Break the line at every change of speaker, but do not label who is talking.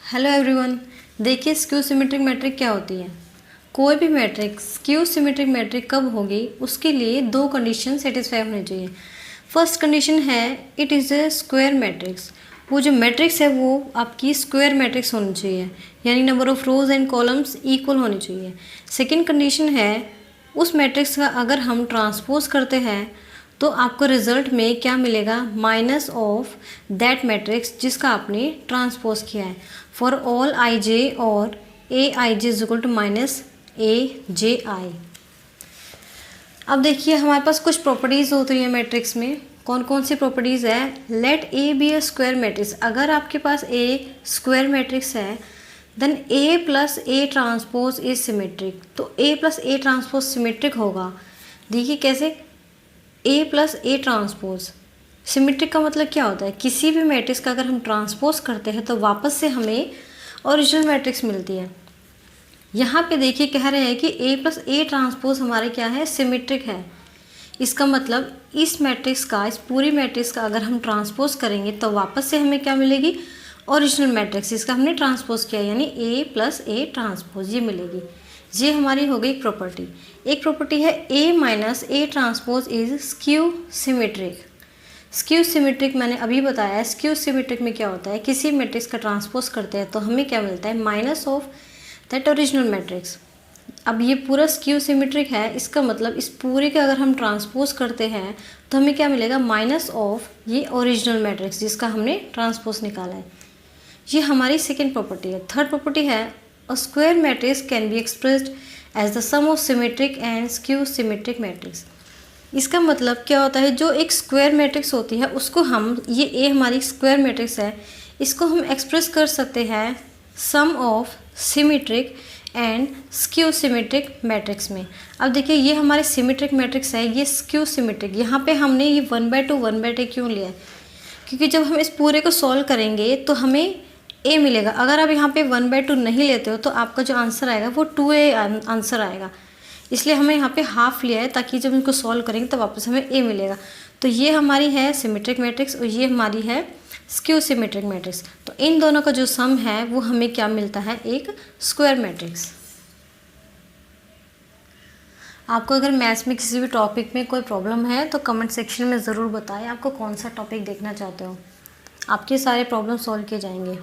Hello everyone. देखिए skew symmetric matric क्या होती है। कोई भी मैट्रिक स्क्यू सिमेट्रिक मैट्रिक कब होगी, उसके लिए दो कंडीशन सेटिस्फाई होनी चाहिए। फर्स्ट कंडीशन है it is a square matrix. वो जो मैट्रिक्स है वो आपकी स्क्वायर मैट्रिक्स होनी चाहिए, यानी number of rose and columns equal होनी चाहिए। सेकेंड कंडीशन है उस मैट्रिक्स का अगर हम ट्रांसपोज करते हैं तो आपको रिजल्ट में क्या मिलेगा, माइनस ऑफ दैट मैट्रिक्स जिसका आपने ट्रांसपोज किया है। फॉर ऑल आई जे और ए आई जे इज इक्वल टू माइनस ए जे आई। अब देखिए हमारे पास कुछ प्रॉपर्टीज़ होती हैं मैट्रिक्स में। कौन कौन सी प्रॉपर्टीज़ है। Let A B A square matrix. अगर आपके पास ए स्क्वायर मैट्रिक्स है then A plus A transpose is symmetric. तो A plus A transpose symmetric होगा। देखिए कैसे, A plus A transpose symmetric का मतलब क्या होता है, किसी भी मैट्रिक्स का अगर हम ट्रांसपोज करते हैं तो वापस से हमें ओरिजिनल मैट्रिक्स मिलती है। यहाँ पे देखिए कह रहे हैं कि ए प्लस ए ट्रांसपोज हमारे क्या है, सिमेट्रिक है। इसका मतलब इस मैट्रिक्स का, इस पूरी मैट्रिक्स का अगर हम ट्रांसपोज करेंगे तो वापस से हमें क्या मिलेगी, ओरिजिनल मैट्रिक्स इसका हमने ट्रांसपोज किया, यानी ए प्लस ए ट्रांसपोज ये मिलेगी। ये हमारी हो गई प्रॉपर्टी। एक प्रॉपर्टी है A minus A transpose is skew symmetric. Skew symmetric मैंने अभी बताया है। स्क्यू सिमेट्रिक में क्या होता है, किसी मैट्रिक्स का ट्रांसपोज करते हैं तो हमें क्या मिलता है, minus of that original matrix. अब ये पूरा स्क्यू सिमेट्रिक है, इसका मतलब इस पूरे का अगर हम ट्रांसपोज करते हैं तो हमें क्या मिलेगा, माइनस ऑफ ये ओरिजिनल मैट्रिक्स जिसका हमने ट्रांसपोज निकाला है। ये हमारी सेकेंड प्रॉपर्टी है। थर्ड प्रॉपर्टी है a square matrix can be expressed as the sum of symmetric and skew symmetric matrix. इसका मतलब क्या होता है, जो एक स्क्वायर मैट्रिक्स होती है उसको हम, ये ए हमारी स्क्वायर मैट्रिक्स है, इसको हम एक्सप्रेस कर सकते हैं sum of symmetric and skew symmetric matrix में। अब देखिए ये हमारे सिमेट्रिक मैट्रिक्स है, ये स्क्यू सिमेट्रिक। यहाँ पे हमने ये 1/2 1/2 क्यों लिया है, क्योंकि जब हम इस पूरे को सॉल्व करेंगे तो हमें ए मिलेगा। अगर आप यहाँ पे 1/2 नहीं लेते हो तो आपका जो आंसर आएगा वो 2a आंसर आएगा। इसलिए हमें यहाँ पे हाफ लिया है ताकि जब इनको सॉल्व करेंगे तो वापस हमें ए मिलेगा। तो ये हमारी है सिमेट्रिक मैट्रिक्स और ये हमारी है स्क्यू सिमेट्रिक मैट्रिक्स। तो इन दोनों का जो सम है वो हमें क्या मिलता है, एक स्क्वायर मैट्रिक्स। आपको अगर मैथ्स में किसी भी टॉपिक में कोई प्रॉब्लम है तो कमेंट सेक्शन में ज़रूर बताएं आपको कौन सा टॉपिक देखना चाहते हो। आपके सारे प्रॉब्लम सॉल्व किए जाएंगे।